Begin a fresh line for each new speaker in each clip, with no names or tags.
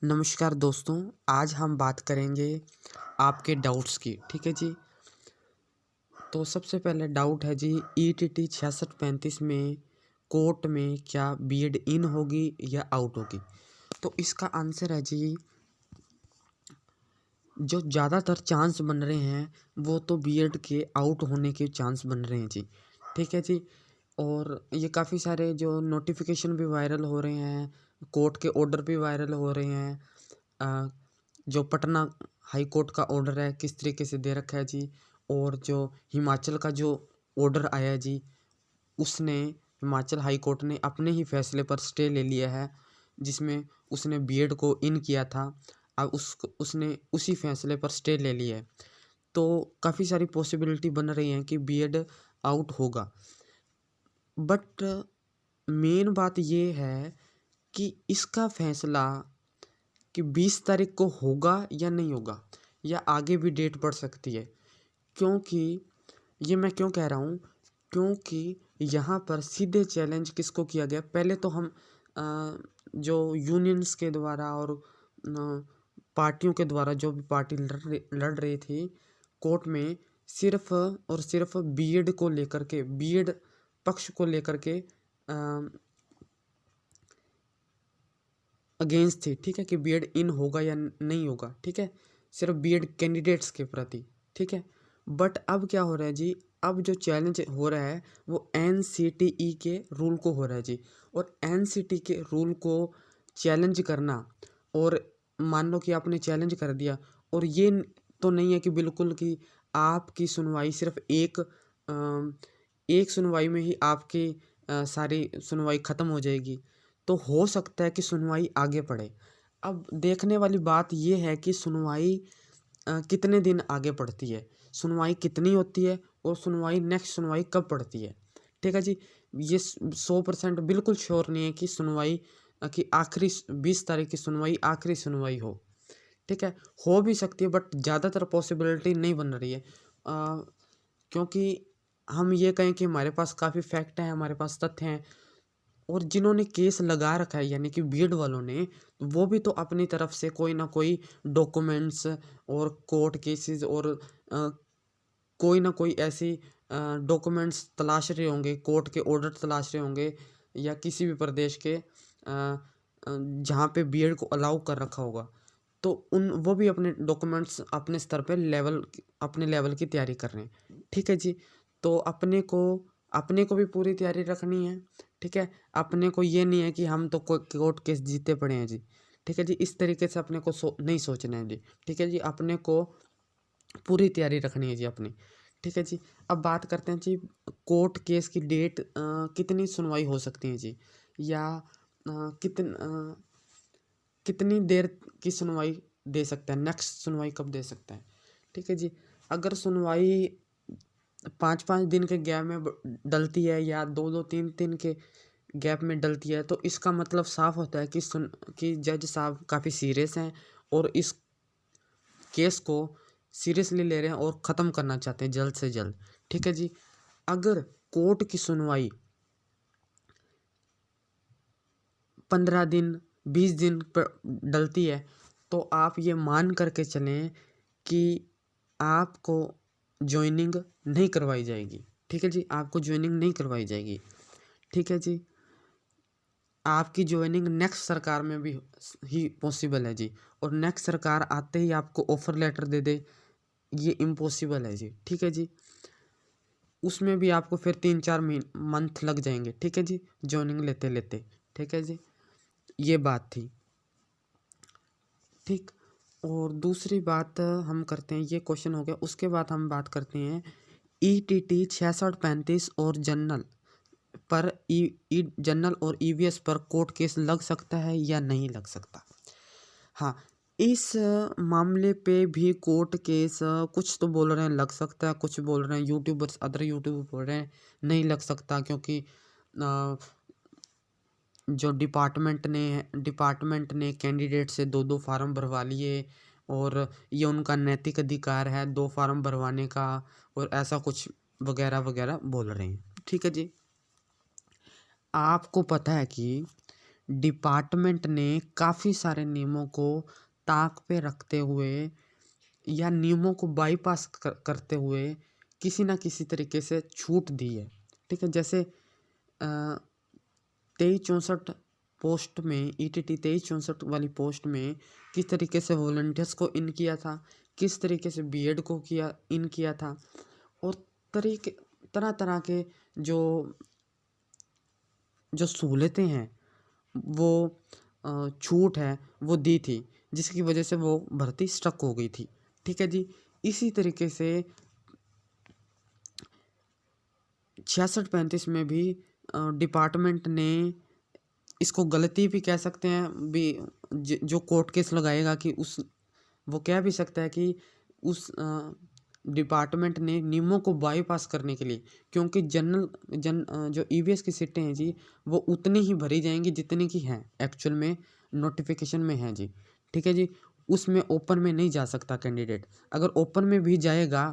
नमस्कार दोस्तों, आज हम बात करेंगे आपके डाउट्स की। ठीक है जी। तो सबसे पहले डाउट है जी, ईटीटी 6635 में कोर्ट में क्या बीएड इन होगी या आउट होगी। तो इसका आंसर है जी, जो ज़्यादातर चांस बन रहे हैं वो तो बीएड के आउट होने के चांस बन रहे हैं जी। ठीक है जी। और ये काफ़ी सारे जो नोटिफिकेशन भी वायरल हो रहे हैं, कोर्ट के ऑर्डर भी वायरल हो रहे हैं। जो पटना हाई कोर्ट का ऑर्डर है किस तरीके से दे रखा है जी, और जो हिमाचल का जो ऑर्डर आया है जी, उसने हिमाचल हाई कोर्ट ने अपने ही फैसले पर स्टे ले लिया है, जिसमें उसने बीएड को इन किया था। अब उसने उसी फैसले पर स्टे ले लिया है। तो काफ़ी सारी पॉसिबिलिटी बन रही हैं कि बीएड आउट होगा। बट मेन बात ये है कि इसका फैसला कि 20 तारीख को होगा या नहीं होगा, या आगे भी डेट बढ़ सकती है। क्योंकि ये मैं क्यों कह रहा हूँ, क्योंकि यहाँ पर सीधे चैलेंज किसको किया गया। पहले तो हम जो यूनियंस के द्वारा और पार्टियों के द्वारा, जो भी पार्टी लड़ रही थी कोर्ट में, सिर्फ और सिर्फ बीएड को लेकर के, बीएड पक्ष को लेकर के अगेंस्ट थी। ठीक है, कि बीएड इन होगा या नहीं होगा। ठीक है, सिर्फ बीएड कैंडिडेट्स के प्रति। ठीक है। बट अब क्या हो रहा है जी, अब जो चैलेंज हो रहा है वो एनसीटीई के रूल को हो रहा है जी। और एनसीटी के रूल को चैलेंज करना, और मान लो कि आपने चैलेंज कर दिया, और ये तो नहीं है कि बिल्कुल कि आपकी सुनवाई सिर्फ एक सुनवाई में ही आपकी सारी सुनवाई ख़त्म हो जाएगी। तो हो सकता है कि सुनवाई आगे बढ़े। अब देखने वाली बात ये है कि सुनवाई कितने दिन आगे बढ़ती है, सुनवाई कितनी होती है, और सुनवाई नेक्स्ट सुनवाई कब पड़ती है। ठीक है जी। ये 100% बिल्कुल श्योर नहीं है कि सुनवाई कि आखिरी 20 तारीख की सुनवाई आखिरी सुनवाई हो। ठीक है, हो भी सकती है, बट ज़्यादातर पॉसिबिलिटी नहीं बन रही है। क्योंकि हम ये कहें कि हमारे पास काफ़ी फैक्ट हैं, हमारे पास तथ्य हैं, और जिन्होंने केस लगा रखा है यानी कि बीएड वालों ने, वो भी तो अपनी तरफ से कोई ना कोई डॉक्यूमेंट्स और कोर्ट केसेस और कोई ना कोई ऐसी डॉक्यूमेंट्स तलाश रहे होंगे, कोर्ट के ऑर्डर तलाश रहे होंगे, या किसी भी प्रदेश के जहाँ पे बीएड को अलाउ कर रखा होगा। तो वो भी अपने डॉक्यूमेंट्स अपने स्तर पे अपने लेवल की तैयारी कर रहे हैं। ठीक है जी। तो अपने को भी पूरी तैयारी रखनी है। ठीक है, अपने को ये नहीं है कि हम तो कोर्ट केस जीते पड़े हैं जी। ठीक है जी, इस तरीके से अपने को नहीं सोचना है जी। ठीक है जी, अपने को पूरी तैयारी रखनी है जी अपनी। ठीक है जी। अब बात करते हैं जी, कोर्ट केस की डेट कितनी सुनवाई हो सकती है जी, या कितनी देर की सुनवाई दे सकता है, नेक्स्ट सुनवाई कब दे सकता है। ठीक है जी। अगर सुनवाई 5-5 दिन के गैप में डलती है, या 2-2 3-3 के गैप में डलती है, तो इसका मतलब साफ होता है कि जज साहब काफ़ी सीरियस हैं, और इस केस को सीरियसली ले रहे हैं और ख़त्म करना चाहते हैं जल्द से जल्द। ठीक है जी। अगर कोर्ट की सुनवाई 15 दिन 20 दिन पर डलती है, तो आप ये मान करके चलें कि आपको ज्वाइनिंग नहीं करवाई जाएगी। ठीक है जी, आपको ज्वाइनिंग नहीं करवाई जाएगी। ठीक है जी। आपकी ज्वाइनिंग नेक्स्ट सरकार में भी ही पॉसिबल है जी, और नेक्स्ट सरकार आते ही आपको ऑफर लेटर दे दे, ये इम्पॉसिबल है जी। ठीक है जी। उसमें भी आपको फिर 3-4 मंथ लग जाएंगे। ठीक है जी, ज्वाइनिंग लेते लेते। ठीक है जी, ये बात थी। ठीक। और दूसरी बात हम करते हैं, ये क्वेश्चन हो गया, उसके बाद हम बात करते हैं ईटीटी 6635 और जनरल पर जनरल और ईवीएस पर कोर्ट केस लग सकता है या नहीं लग सकता। हाँ, इस मामले पे भी कोर्ट केस कुछ तो बोल रहे हैं लग सकता है, कुछ बोल रहे हैं यूट्यूबर्स, अदर यूट्यूबर बोल रहे हैं नहीं लग सकता, क्योंकि जो डिपार्टमेंट ने कैंडिडेट से 2-2 फार्म भरवा लिए, और ये उनका नैतिक अधिकार है 2 फार्म भरवाने का, और ऐसा कुछ वगैरह वगैरह बोल रहे हैं। ठीक है जी। आपको पता है कि डिपार्टमेंट ने काफ़ी सारे नियमों को ताक पे रखते हुए या नियमों को बाईपास करते हुए किसी ना किसी तरीके से छूट दी है। ठीक है, जैसे 2364 पोस्ट में ETT 2364 वाली पोस्ट में किस तरीके से वॉलंटियर्स को इन किया था, किस तरीके से बीएड को इन किया था, और तरह तरह के जो जो सहूलतें हैं वो छूट है वो दी थी, जिसकी वजह से वो भर्ती स्टक हो गई थी। ठीक है जी, इसी तरीके से 66-35 में भी डिपार्टमेंट ने इसको गलती भी कह सकते हैं भी, जो कोर्ट केस लगाएगा कि वो कह भी सकता है कि उस डिपार्टमेंट ने नियमों को बाईपास करने के लिए, क्योंकि जो EVS की सीटें हैं जी वो उतनी ही भरी जाएंगी जितनी की हैं एक्चुअल में नोटिफिकेशन में है जी। ठीक है जी, उसमें ओपन में नहीं जा सकता कैंडिडेट। अगर ओपन में भी जाएगा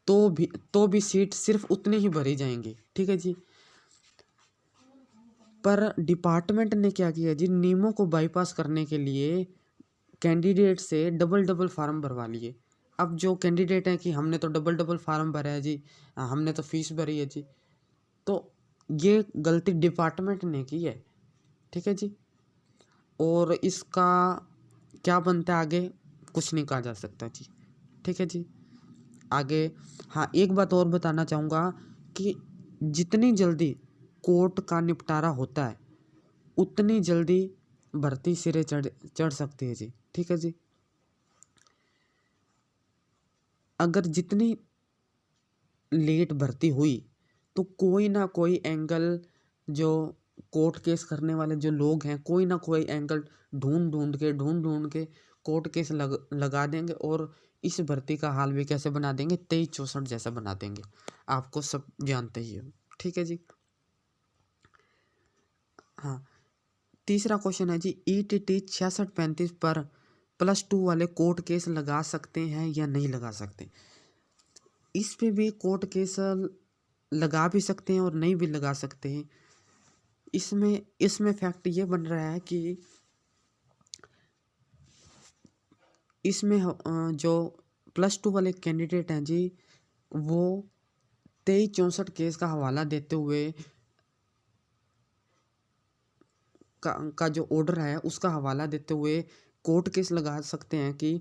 तो भी सीट सिर्फ उतनी ही भरी जाएंगी। ठीक है जी, पर डिपार्टमेंट ने क्या किया जी, नियमों को बाईपास करने के लिए कैंडिडेट से डबल फार्म भरवा लिए। अब जो कैंडिडेट है कि हमने तो डबल फार्म भरा है जी, हमने तो फीस भरी है जी, तो ये गलती डिपार्टमेंट ने की है। ठीक है जी, और इसका क्या बनता है आगे कुछ नहीं कहा जा सकता जी। ठीक है जी, आगे हाँ एक बात और बताना चाहूँगा कि जितनी जल्दी कोर्ट का निपटारा होता है उतनी जल्दी भर्ती सिरे चढ़ सकती है जी। ठीक है जी, अगर जितनी लेट भर्ती हुई तो कोई ना कोई एंगल, जो कोर्ट केस करने वाले जो लोग हैं, कोई ना कोई एंगल ढूंढ के कोर्ट केस लगा देंगे और इस भर्ती का हाल भी कैसे बना देंगे, 2364 जैसा बना देंगे। आपको सब जानते ही हो। ठीक है जी, हाँ तीसरा क्वेश्चन है जी, ETT 6635 पर +2 वाले कोर्ट केस लगा सकते हैं या नहीं लगा सकते। इस पे भी कोर्ट केस लगा भी सकते हैं और नहीं भी लगा सकते हैं। इसमें फैक्ट ये बन रहा है कि इसमें जो +2 वाले कैंडिडेट हैं जी वो 2364 केस का हवाला देते हुए का जो ऑर्डर है उसका हवाला देते हुए कोर्ट केस लगा सकते हैं कि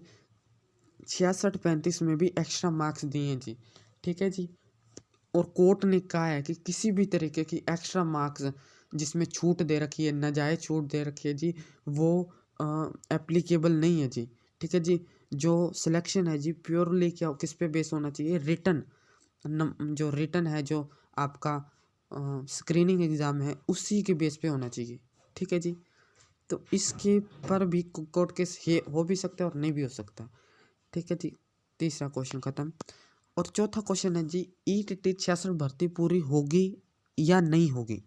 66-35 में भी एक्स्ट्रा मार्क्स दिए हैं जी। ठीक है जी, और कोर्ट ने कहा है कि किसी भी तरीके की एक्स्ट्रा मार्क्स जिसमें छूट दे रखी है, नाजायज़ छूट दे रखी है जी, वो एप्लीकेबल नहीं है जी। ठीक है जी, जो सिलेक्शन है जी प्योरली क्या किस पे बेस होना चाहिए, रिटन जो रिटन है, जो आपका स्क्रीनिंग एग्ज़ाम है उसी के बेस पे होना चाहिए। ठीक है जी, तो इसके पर भी कोर्ट केस हो भी सकता है और नहीं भी हो सकता। ठीक है जी, तीसरा क्वेश्चन खत्म। और चौथा क्वेश्चन है जी, ETT 66 भर्ती पूरी होगी या नहीं होगी।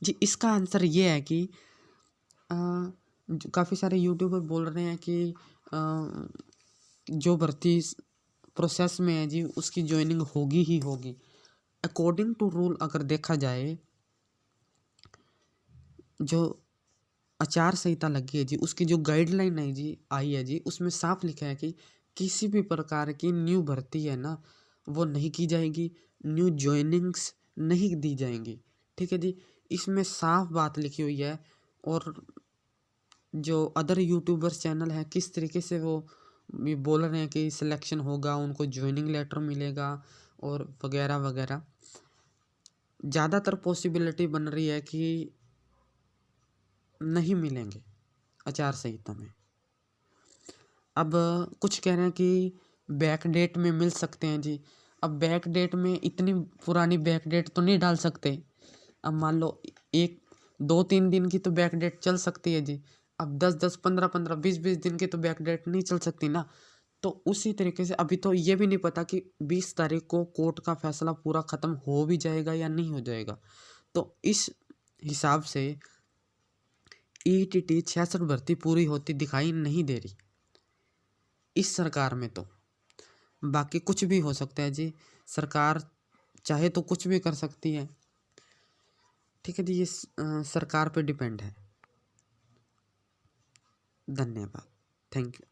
जी इसका आंसर ये है कि काफ़ी सारे यूट्यूबर बोल रहे हैं कि जो भर्ती प्रोसेस में है जी उसकी ज्वाइनिंग होगी ही होगी। अकॉर्डिंग टू रूल अगर देखा जाए, जो आचार संहिता लगी है जी उसकी जो गाइडलाइन है जी आई है जी, उसमें साफ लिखा है कि किसी भी प्रकार की न्यू भर्ती है ना वो नहीं की जाएगी, न्यू ज्वाइनिंग्स नहीं दी जाएंगी। ठीक है जी, इसमें साफ बात लिखी हुई है। और जो अदर यूट्यूबर्स चैनल हैं किस तरीके से वो भी बोल रहे हैं कि सिलेक्शन होगा, उनको ज्वाइनिंग लेटर मिलेगा और वगैरह वगैरह, ज़्यादातर पॉसिबिलिटी बन रही है कि नहीं मिलेंगे आचार संहिता में। अब कुछ कह रहे हैं कि बैक डेट में मिल सकते हैं जी। अब बैक डेट में इतनी पुरानी बैक डेट तो नहीं डाल सकते। अब मान लो 1 2 3 दिन की तो बैक डेट चल सकती है जी। अब 10 10 15 15 20 20 दिन की तो बैक डेट नहीं चल सकती ना। तो उसी तरीके से अभी तो ये भी नहीं पता कि 20 तारीख को कोर्ट का फैसला पूरा ख़त्म हो भी जाएगा या नहीं हो जाएगा। तो इस हिसाब से ETT 66 भर्ती पूरी होती दिखाई नहीं दे रही इस सरकार में। तो बाकी कुछ भी हो सकता है जी, सरकार चाहे तो कुछ भी कर सकती है। ठीक है जी, ये सरकार पे डिपेंड है। धन्यवाद। Thank you.